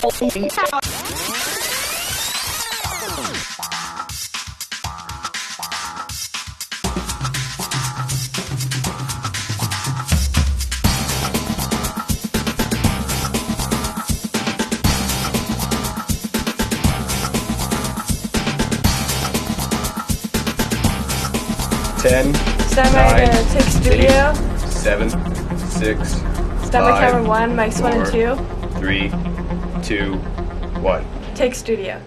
Ten, Nine, take studio. 7, 6, Stomach 5, camera 1, mics 1 and 2. 3, 2, 1. Take studio.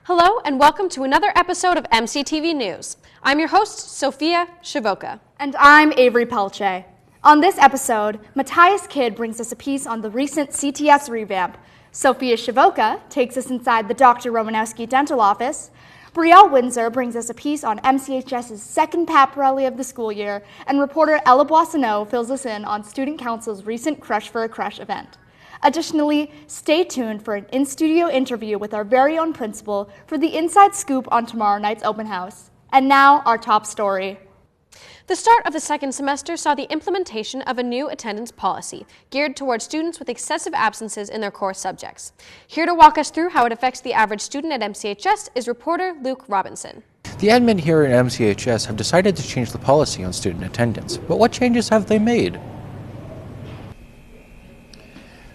Hello and welcome to another episode of MCTV News. I'm your host, Sophia Chvojka. And I'm Avery Pelletier. On this episode, Matthias Kidd brings us a piece on the recent CTS revamp. Sophia Chvojka takes us inside the Dr. Romanowski dental office. Winsor brings us a piece on MCHS's second Pep Rally of the school year, and reporter Boissonneault fills us in on Student Council's recent Crush for a Crush event. Additionally, stay tuned for an in-studio interview with our very own principal for the inside scoop on tomorrow night's open house. And now, our top story. The start of the second semester saw the implementation of a new attendance policy geared towards students with excessive absences in their core subjects. Here to walk us through how it affects the average student at MCHS is reporter Luke Robinson. The admin here at MCHS have decided to change the policy on student attendance, but what changes have they made?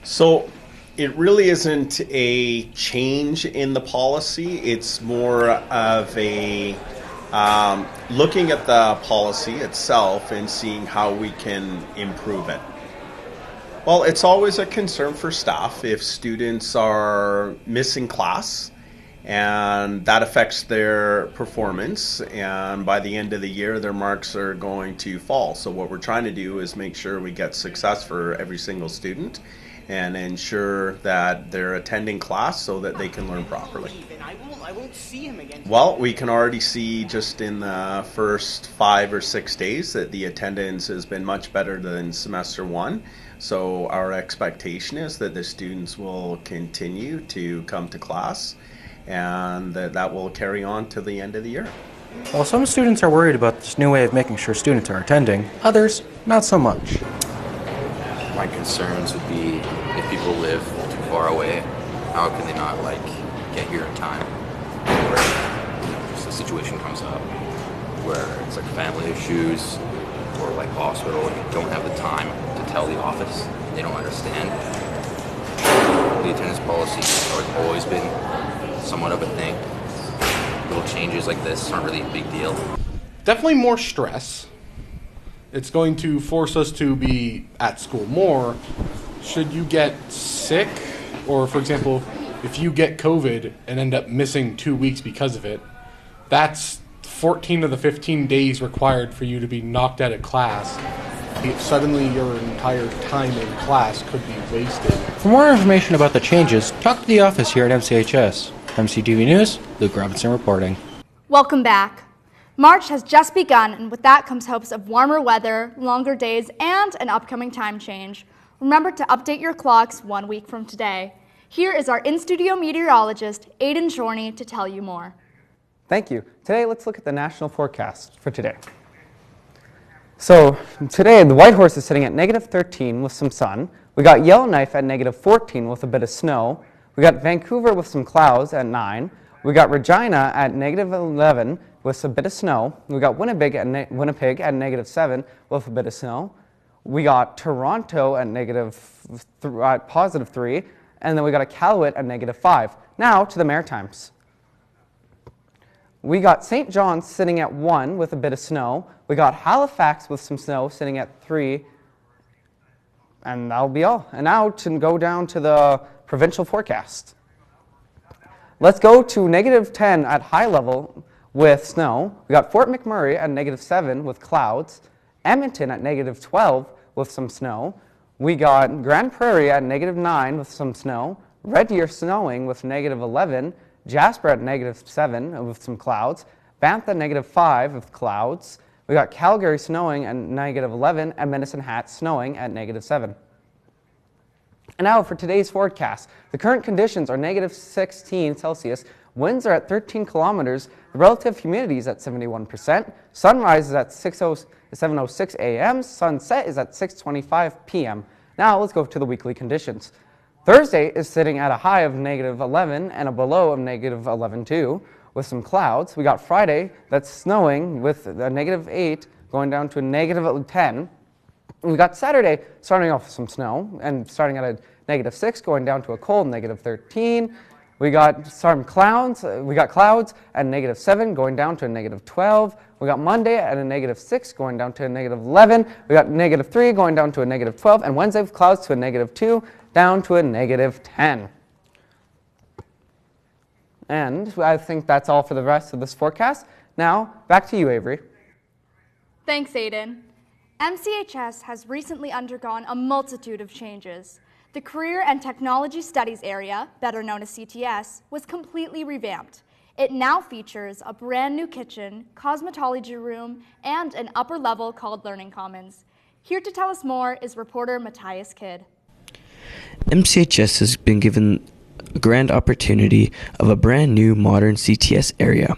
So it really isn't a change in the policy. It's more of a looking at the policy itself and seeing how we can improve it. Well, it's always a concern for staff if students are missing class, and that affects their performance, and by the end of the year their marks are going to fall. So what we're trying to do is make sure we get success for every single student and ensure that they're attending class so that they can learn properly. I won't see him again. Well, we can already see just in the first 5 or 6 days that the attendance has been much better than semester 1. So our expectation is that the students will continue to come to class and that will carry on to the end of the year. While some students are worried about this new way of making sure students are attending, others not so much. My concerns would be if people live too far away, how can they not get here in time? Or if a situation comes up where it's family issues or hospital and you don't have the time to tell the office, they don't understand. The attendance policy has always been somewhat of a thing. Little changes like this aren't really a big deal. Definitely more stress. It's going to force us to be at school more. Should you get sick, or for example, if you get COVID and end up missing 2 weeks because of it, that's 14 of the 15 days required for you to be knocked out of class. Suddenly your entire time in class could be wasted. For more information about the changes, talk to the office here at MCHS. MCTV News, Luke Robinson reporting. Welcome back. March has just begun, and with that comes hopes of warmer weather, longer days, and an upcoming time change. Remember to update your clocks 1 week from today. Here is our in-studio meteorologist, Chorney, to tell you more. Thank you. Today, let's look at the national forecast for today. So today, the White Horse is sitting at -13 with some sun. We got Yellowknife at -14 with a bit of snow. We got Vancouver with some clouds at 9. We got Regina at -11 with a bit of snow. We got Winnipeg at -7 with a bit of snow. We got Toronto at +3, and then we got Iqaluit at -5. Now to the Maritimes. We got St. John's sitting at 1 with a bit of snow. We got Halifax with some snow sitting at 3. And that'll be all. And now to go down to the provincial forecast. Let's go to -10 at high level with snow. We got Fort McMurray at -7 with clouds. Edmonton at -12 with some snow. We got Grand Prairie at -9 with some snow. Red Deer snowing with -11. Jasper at -7 with some clouds. Banff at -5 with clouds. We got Calgary snowing at -11 and Medicine Hat snowing at -7. And now for today's forecast. The current conditions are -16 Celsius. Winds are at 13 kilometers. The relative humidity is at 71%. Sunrise is at 7:06 a.m. Sunset is at 6:25 p.m. Now let's go to the weekly conditions. Thursday is sitting at a high of -11 and a below of -11.2 with some clouds. We got Friday that's snowing with a -8 going down to a -10. We got Saturday starting off with some snow and starting at a -6 going down to a cold -13. We got some clouds. We got clouds at -7 going down to a -12. We got Monday at a -6 going down to a -11. We got -3 going down to a -12, and Wednesday with clouds to a -2 down to a -10. And I think that's all for the rest of this forecast. Now, back to you, Avery. Thanks, Aiden. MCHS has recently undergone a multitude of changes. The Career and Technology Studies area, better known as CTS, was completely revamped. It now features a brand new kitchen, cosmetology room, and an upper level called Learning Commons. Here to tell us more is reporter Matthias Kidd. MCHS has been given a grand opportunity of a brand new modern CTS area.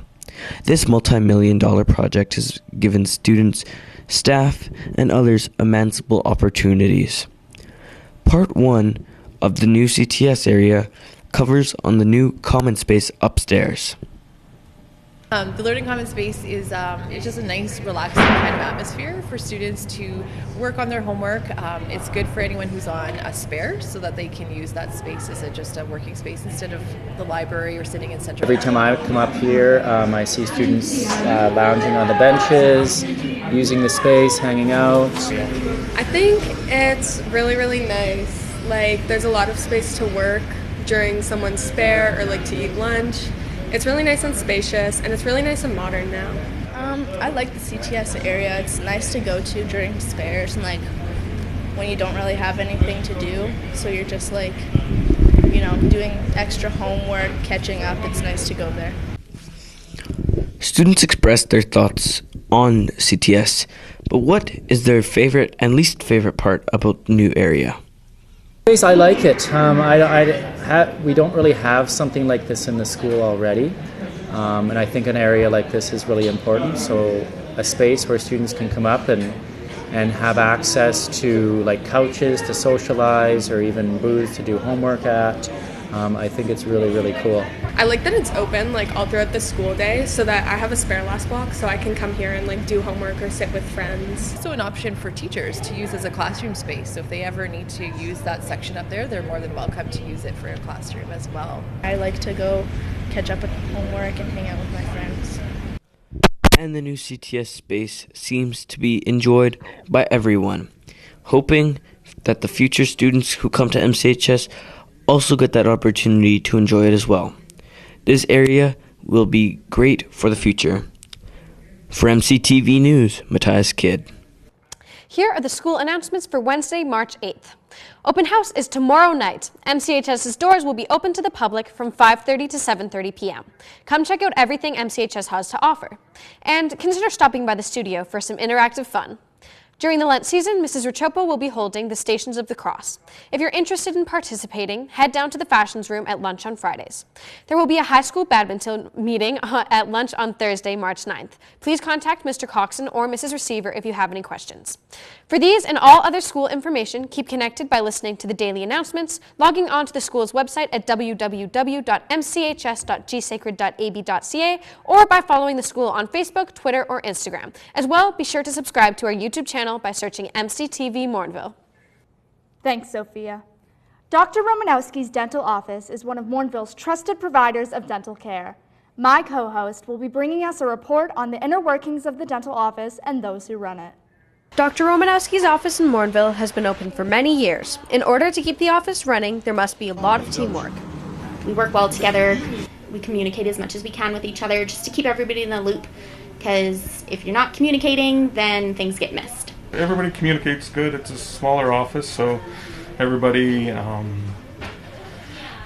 This multi-million-dollar project has given students, staff, and others immense opportunities. Part 1 of the new CTS area covers on the new common space upstairs. The Learning Commons space is it's just a nice, relaxing kind of atmosphere for students to work on their homework. It's good for anyone who's on a spare so that they can use that space as just a working space instead of the library or sitting in central. Every time I come up here, I see students lounging on the benches, using the space, hanging out. I think it's really, really nice. Like, there's a lot of space to work during someone's spare or like to eat lunch. It's really nice and spacious, and it's really nice and modern now. I like the CTS area. It's nice to go to during spares and like when you don't really have anything to do. So you're just like, you know, doing extra homework, catching up. It's nice to go there. Students expressed their thoughts on CTS, but what is their favorite and least favorite part about the new area? I like it. We don't really have something like this in the school already, and I think an area like this is really important. So a space where students can come up and have access to like couches to socialize or even booths to do homework at. I think it's really, really cool. I like that it's open like all throughout the school day so that I have a spare last block so I can come here and like do homework or sit with friends. Also an option for teachers to use as a classroom space. So if they ever need to use that section up there, they're more than welcome to use it for a classroom as well. I like to go catch up with homework and hang out with my friends. And the new CTS space seems to be enjoyed by everyone, hoping that the future students who come to MCHS also get that opportunity to enjoy it as well. This area will be great for the future. For MCTV News, Matthias Kidd. Here are the school announcements for Wednesday, March 8th. Open house is tomorrow night. MCHS's doors will be open to the public from 5:30 to 7:30 p.m. Come check out everything MCHS has to offer. And consider stopping by the studio for some interactive fun. During the Lent season, Mrs. Rachopo will be holding the Stations of the Cross. If you're interested in participating, head down to the Fashions Room at lunch on Fridays. There will be a high school badminton meeting at lunch on Thursday, March 9th. Please contact Mr. Coxon or Mrs. Receiver if you have any questions. For these and all other school information, keep connected by listening to the daily announcements, logging on to the school's website at www.mchs.gsacred.ab.ca, or by following the school on Facebook, Twitter, or Instagram. As well, be sure to subscribe to our YouTube channel by searching MCTV Morinville. Thanks, Sophia. Dr. Romanowski's dental office is one of Morinville's trusted providers of dental care. My co-host will be bringing us a report on the inner workings of the dental office and those who run it. Dr. Romanowski's office in Morinville has been open for many years. In order to keep the office running, there must be a lot of teamwork. We work well together. We communicate as much as we can with each other just to keep everybody in the loop, because if you're not communicating, then things get missed. Everybody communicates good. It's a smaller office, so everybody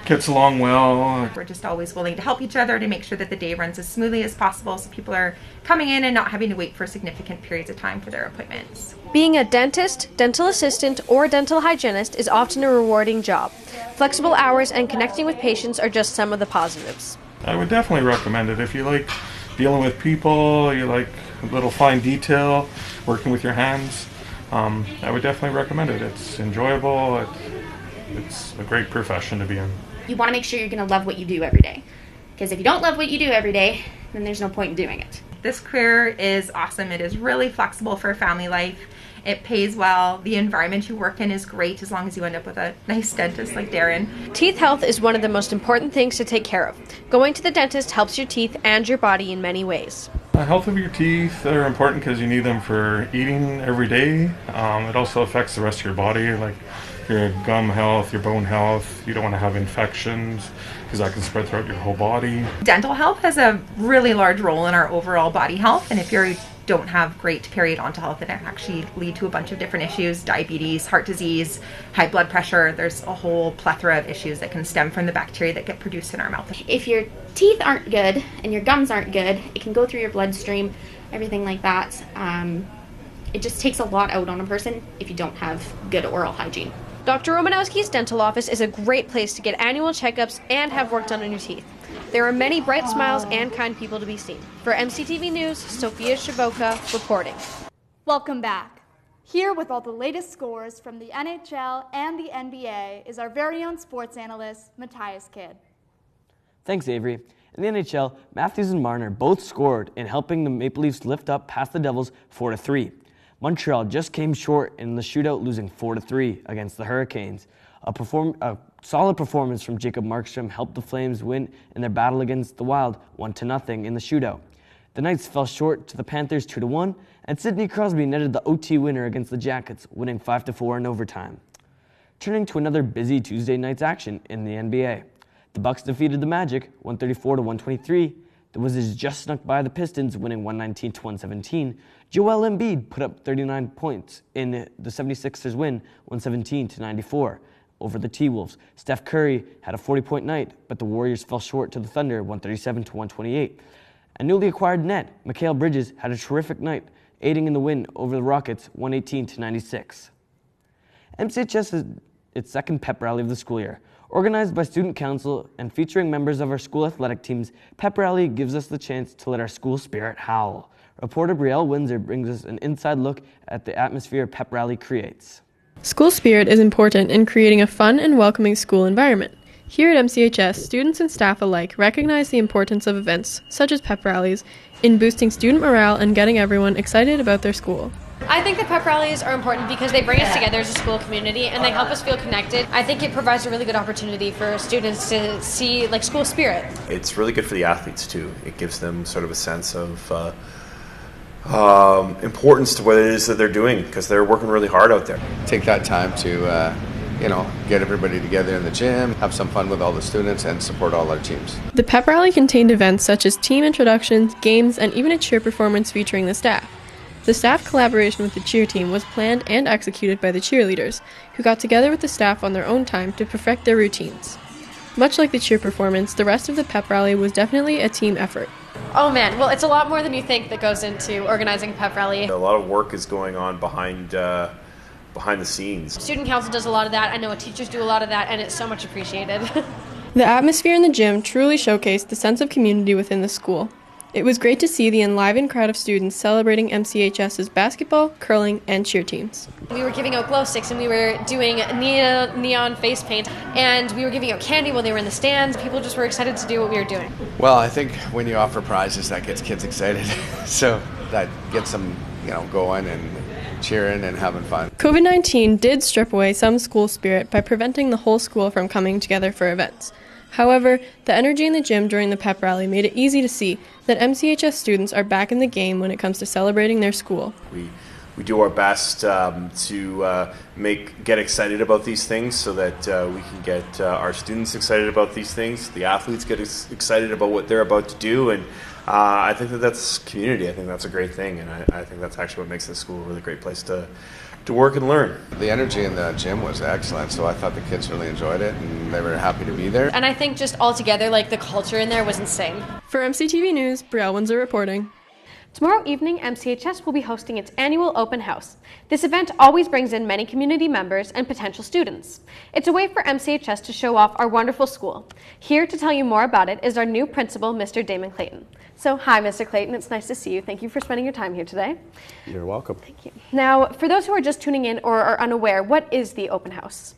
gets along well. We're just always willing to help each other to make sure that the day runs as smoothly as possible so people are coming in and not having to wait for significant periods of time for their appointments. Being a dentist, dental assistant, or dental hygienist is often a rewarding job. Flexible hours and connecting with patients are just some of the positives. I would definitely recommend it. If you like dealing with people, you like a little fine detail, working with your hands, I would definitely recommend it. It's enjoyable. It's a great profession to be in. You want to make sure you're going to love what you do every day. Because if you don't love what you do every day, then there's no point in doing it. This career is awesome. It is really flexible for family life. It pays well. The environment you work in is great as long as you end up with a nice dentist like Darren. Teeth health is one of the most important things to take care of. Going to the dentist helps your teeth and your body in many ways. The health of your teeth are important because you need them for eating every day. It also affects the rest of your body, like your gum health, your bone health. You don't want to have infections because that can spread throughout your whole body. Dental health has a really large role in our overall body health, and if you don't have great periodontal health, it can actually lead to a bunch of different issues: diabetes, heart disease, high blood pressure. There's a whole plethora of issues that can stem from the bacteria that get produced in our mouth. If your teeth aren't good and your gums aren't good, it can go through your bloodstream, everything like that. It just takes a lot out on a person if you don't have good oral hygiene. Dr. Romanowski's dental office is a great place to get annual checkups and have work done on your teeth. There are many bright smiles and kind people to be seen. For MCTV News, Sophia Chvojka reporting. Welcome back. Here with all the latest scores from the NHL and the NBA is our very own sports analyst, Matthias Kidd. Thanks, Avery. In the NHL, Matthews and Marner both scored in helping the Maple Leafs lift up past the Devils 4-3. Montreal just came short in the shootout, losing 4-3 against the Hurricanes. A solid performance from Jacob Markstrom helped the Flames win in their battle against the Wild 1-0 in the shootout. The Knights fell short to the Panthers 2-1, and Sidney Crosby netted the OT winner against the Jackets, winning 5-4 in overtime. Turning to another busy Tuesday night's action in the NBA. The Bucks defeated the Magic 134-123. The Wizards just snuck by the Pistons, winning 119-117. Joel Embiid put up 39 points in the 76ers win, 117-94 over the T-Wolves. Steph Curry had a 40-point night, but the Warriors fell short to the Thunder, 137-128. A newly acquired net, Mikal Bridges, had a terrific night, aiding in the win over the Rockets, 118-96. MCHS is its second pep rally of the school year. Organized by Student Council and featuring members of our school athletic teams, Pep Rally gives us the chance to let our school spirit howl. Reporter Brielle Winsor brings us an inside look at the atmosphere Pep Rally creates. School spirit is important in creating a fun and welcoming school environment. Here at MCHS, students and staff alike recognize the importance of events, such as pep rallies, in boosting student morale and getting everyone excited about their school. I think that pep rallies are important because they bring us together as a school community and they help us feel connected. I think it provides a really good opportunity for students to see school spirit. It's really good for the athletes too. It gives them sort of a sense of importance to what it is that they're doing because they're working really hard out there. Take that time to get everybody together in the gym, have some fun with all the students, and support all our teams. The pep rally contained events such as team introductions, games, and even a cheer performance featuring the staff. The staff collaboration with the cheer team was planned and executed by the cheerleaders, who got together with the staff on their own time to perfect their routines. Much like the cheer performance, the rest of the pep rally was definitely a team effort. Oh man, well, it's a lot more than you think that goes into organizing a pep rally. A lot of work is going on behind the scenes. Student Council does a lot of that. I know teachers do a lot of that, and it's so much appreciated. The atmosphere in the gym truly showcased the sense of community within the school. It was great to see the enlivened crowd of students celebrating MCHS's basketball, curling, and cheer teams. We were giving out glow sticks and we were doing neon face paint and we were giving out candy while they were in the stands. People just were excited to do what we were doing. Well, I think when you offer prizes, that gets kids excited. So that gets them, going and cheering and having fun. COVID-19 did strip away some school spirit by preventing the whole school from coming together for events. However, the energy in the gym during the pep rally made it easy to see that MCHS students are back in the game when it comes to celebrating their school. We do our best to get excited about these things so that we can get our students excited about these things, the athletes get excited about what they're about to do, and I think that's community. I think that's a great thing, and I think that's actually what makes this school a really great place to work and learn. The energy in the gym was excellent, so I thought the kids really enjoyed it and they were happy to be there. And I think just altogether, the culture in there was insane. For MCTV News, Brielle Winsor reporting. Tomorrow evening, MCHS will be hosting its annual open house. This event always brings in many community members and potential students. It's a way for MCHS to show off our wonderful school. Here to tell you more about it is our new principal, Mr. Damon Clayton. So, hi, Mr. Clayton. It's nice to see you. Thank you for spending your time here today. You're welcome. Thank you. Now, for those who are just tuning in or are unaware, what is the open house?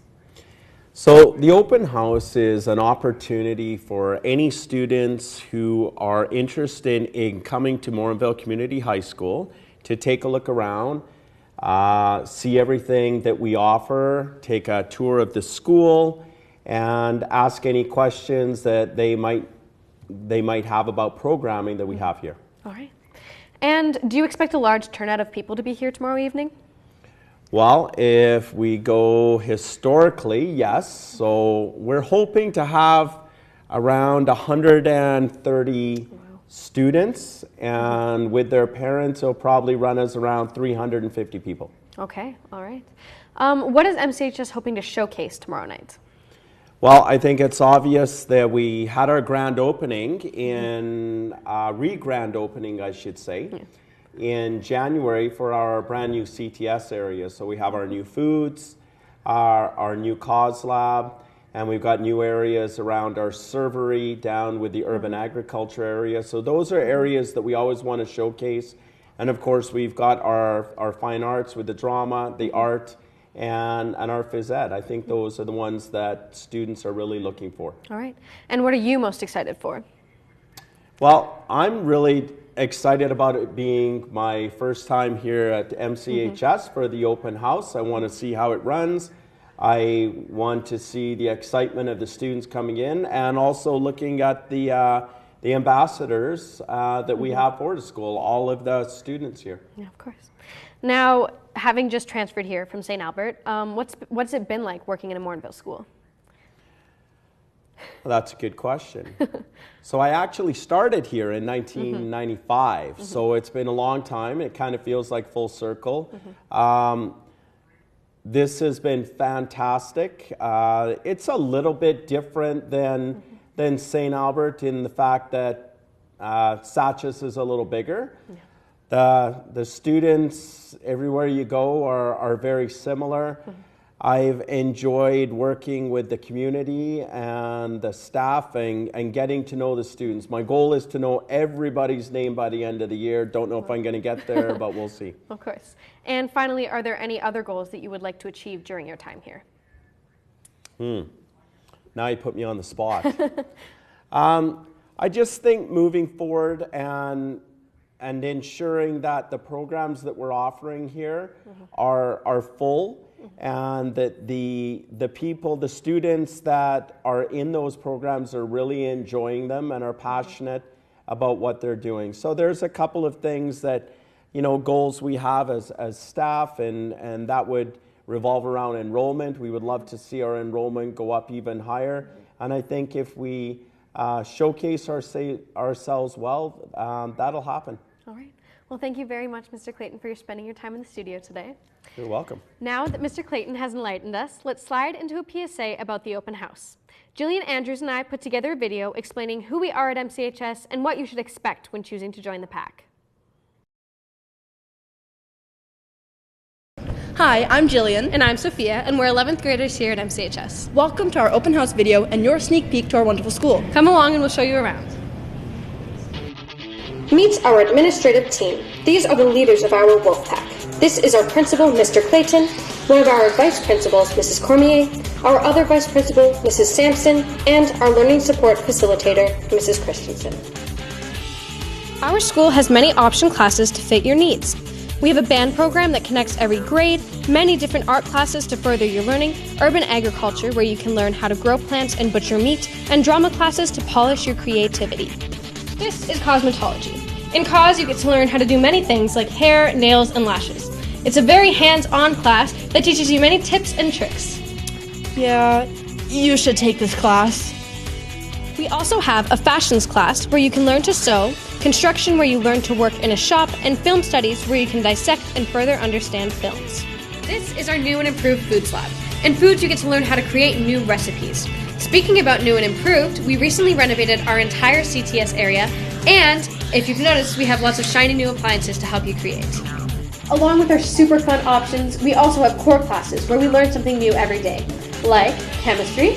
So the open house is an opportunity for any students who are interested in coming to Morinville Community High School to take a look around, see everything that we offer, take a tour of the school, and ask any questions that they might have about programming that we have here. All right. And do you expect a large turnout of people to be here tomorrow evening? Well, if we go historically, yes. So we're hoping to have around 130 students, and with their parents, it'll probably run us around 350 people. Okay, all right. What is MCHS hoping to showcase tomorrow night? Well, I think it's obvious that we had our grand opening re-grand opening, I should say, in January for our brand new CTS area. So we have our new foods, our new cause lab, and we've got new areas around our servery down with the urban agriculture area. So those are areas that we always want to showcase. And of course, we've got our fine arts with the drama, the art, and our phys ed. I think those are the ones that students are really looking for. All right. And what are you most excited for? Well, I'm really excited about it being my first time here at MCHS for the open house. I want to see how it runs. I want to see the excitement of the students coming in, and also looking at the ambassadors that we have for the school, all of the students here. Yeah, of course. Now, having just transferred here from St. Albert, what's it been like working in a Morinville school? Well, that's a good question. So I actually started here in 1995, so it's been a long time. It kind of feels like full circle. This has been fantastic. It's a little bit different than St. Albert in the fact that CTS is a little bigger. The students everywhere you go are very similar. I've enjoyed working with the community and the staff and getting to know the students. My goal is to know everybody's name by the end of the year. Don't know if I'm going to get there, but we'll see. Of course. And finally, are there any other goals that you would like to achieve during your time here? Now you put me on the spot. I just think moving forward and ensuring that the programs that we're offering here are full, and that the people, the students that are in those programs are really enjoying them and are passionate about what they're doing. So there's a couple of things that, goals we have as staff, and that would revolve around enrollment. We would love to see our enrollment go up even higher. And I think if we showcase ourselves well, that'll happen. All right. Well, thank you very much, Mr. Clayton, for spending your time in the studio today. You're welcome. Now that Mr. Clayton has enlightened us, let's slide into a PSA about the open house. Jillian Andrews and I put together a video explaining who we are at MCHS and what you should expect when choosing to join the pack. Hi, I'm Jillian. And I'm Sophia, and we're 11th graders here at MCHS. Welcome to our open house video and your sneak peek to our wonderful school. Come along and we'll show you around. Meet our administrative team. These are the leaders of our wolf pack. This is our principal, Mr. Clayton, one of our vice principals, Mrs. Cormier, our other vice principal, Mrs. Sampson, and our learning support facilitator, Mrs. Christensen. Our school has many option classes to fit your needs. We have a band program that connects every grade, many different art classes to further your learning, urban agriculture where you can learn how to grow plants and butcher meat, and drama classes to polish your creativity. This is cosmetology. In Cos, you get to learn how to do many things like hair, nails, and lashes. It's a very hands-on class that teaches you many tips and tricks. Yeah, you should take this class. We also have a fashions class where you can learn to sew, construction where you learn to work in a shop, and film studies where you can dissect and further understand films. This is our new and improved foods lab. In foods, you get to learn how to create new recipes. Speaking about new and improved, we recently renovated our entire CTS area, and if you've noticed, we have lots of shiny new appliances to help you create. Along with our super fun options, we also have core classes where we learn something new every day, like chemistry,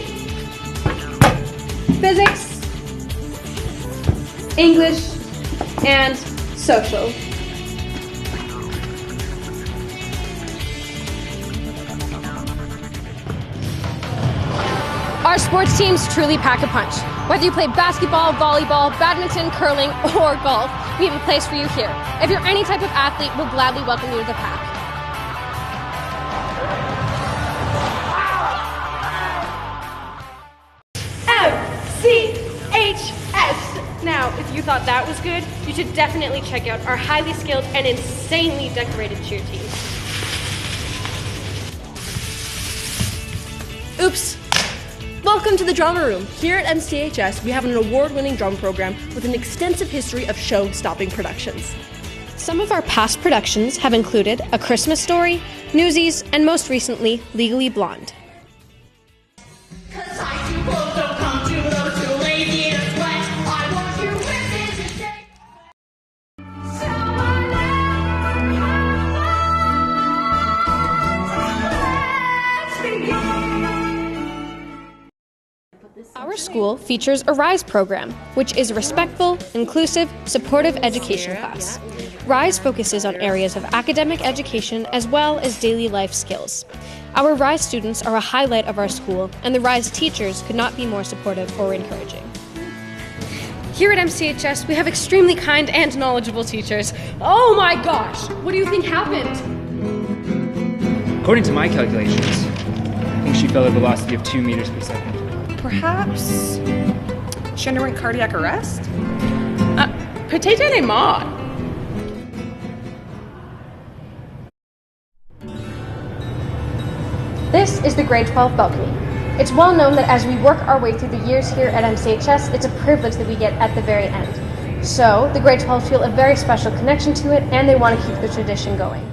physics, English, and social. sports teams truly pack a punch. Whether you play basketball, volleyball, badminton, curling, or golf, we have a place for you here. If you're any type of athlete, we'll gladly welcome you to the pack. MCHS! Now, if you thought that was good, you should definitely check out our highly skilled and insanely decorated cheer team. Oops! Welcome to the Drama Room. Here at MCHS, we have an award-winning drama program with an extensive history of show-stopping productions. Some of our past productions have included A Christmas Story, Newsies, and most recently, Legally Blonde. Our school features a RISE program, which is a respectful, inclusive, supportive education class. RISE focuses on areas of academic education as well as daily life skills. Our RISE students are a highlight of our school, and the RISE teachers could not be more supportive or encouraging. Here at MCHS, we have extremely kind and knowledgeable teachers. Oh my gosh! What do you think happened? According to my calculations, I think she fell at a velocity of 2 meters per second. Perhaps she underwent cardiac arrest? Peut-être elle est morte. This is the grade 12 balcony. It's well known that as we work our way through the years here at MCHS, it's a privilege that we get at the very end. So the grade 12 feel a very special connection to it, and they want to keep the tradition going.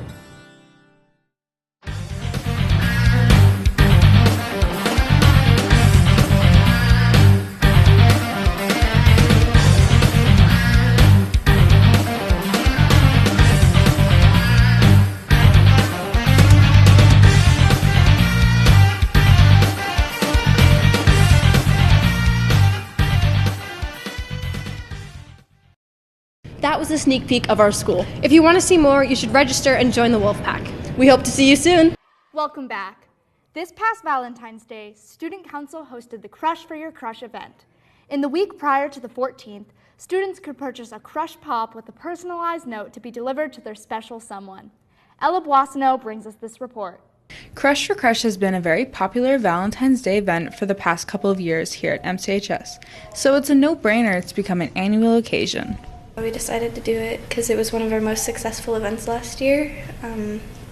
That was a sneak peek of our school. If you want to see more, you should register and join the Wolfpack. We hope to see you soon. Welcome back. This past Valentine's Day, Student Council hosted the Crush for Your Crush event. In the week prior to the 14th, students could purchase a Crush Pop with a personalized note to be delivered to their special someone. Ella Boissonneault brings us this report. Crush for Crush has been a very popular Valentine's Day event for the past couple of years here at MCHS, so it's a no-brainer to become an annual occasion. We decided to do it because it was one of our most successful events last year.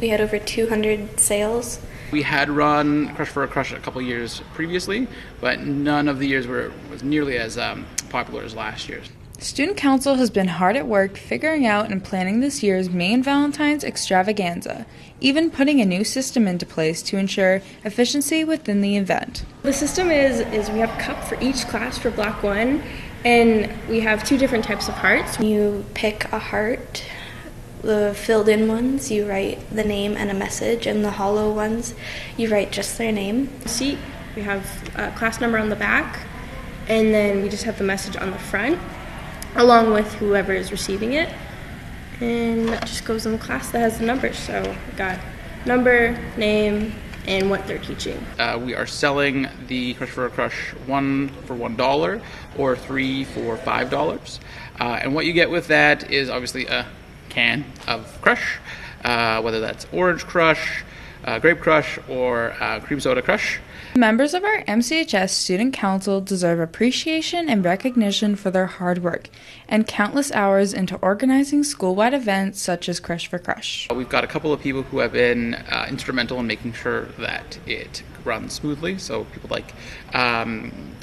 We had over 200 sales. We had run Crush for a Crush a couple years previously, but none of the years was nearly as popular as last year's. Student Council has been hard at work figuring out and planning this year's main Valentine's extravaganza, even putting a new system into place to ensure efficiency within the event. The system is we have a cup for each class for Block 1, and we have 2 different types of hearts. You pick a heart. The filled in ones, you write the name and a message, and the hollow ones, you write just their name. Seat, we have a class number on the back, and then we just have the message on the front, along with whoever is receiving it. And that just goes in the class that has the numbers. So we got number, name, and what they're teaching. We are selling the Crush for a Crush 1 for $1 or 3 for $5. And what you get with that is obviously a can of Crush, whether that's Orange Crush, Grape Crush, or Cream Soda Crush. Members of our MCHS Student Council deserve appreciation and recognition for their hard work and countless hours into organizing school-wide events such as Crush for Crush. We've got a couple of people who have been instrumental in making sure that it runs smoothly. So people like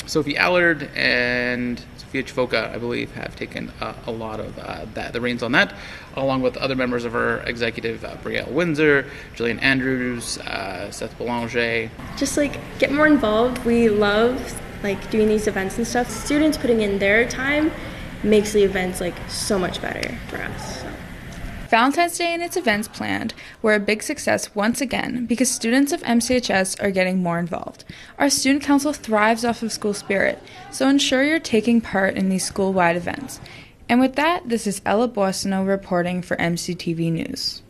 Sophie Allard and Chvojka, I believe, have taken a lot of the reins on that, along with other members of our executive, Brielle Winsor, Jillian Andrews, Seth Boulanger. Just get more involved. We love doing these events and stuff. Students putting in their time makes the events so much better for us. Valentine's Day and its events planned were a big success once again because students of MCHS are getting more involved. Our student council thrives off of school spirit, so ensure you're taking part in these school-wide events. And with that, this is Ella Boissonneault reporting for MCTV News.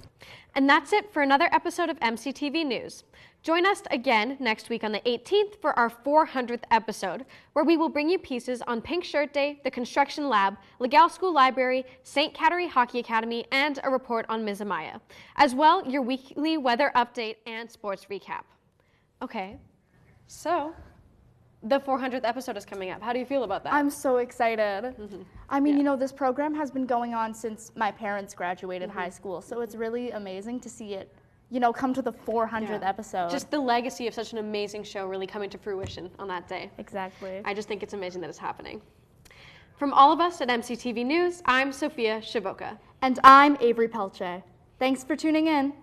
And that's it for another episode of MCTV News. Join us again next week on the 18th for our 400th episode, where we will bring you pieces on Pink Shirt Day, the Construction Lab, Legal School Library, St. Catherine Hockey Academy, and a report on Ms. Amaya. As well, your weekly weather update and sports recap. Okay, so the 400th episode is coming up. How do you feel about that? I'm so excited. I mean, you know, this program has been going on since my parents graduated high school, so it's really amazing to see it, you know, come to the 400th episode. Just the legacy of such an amazing show really coming to fruition on that day. Exactly. I just think it's amazing that it's happening. From all of us at MCTV News, I'm Sophia Chvojka. And I'm Avery Pelletier. Thanks for tuning in.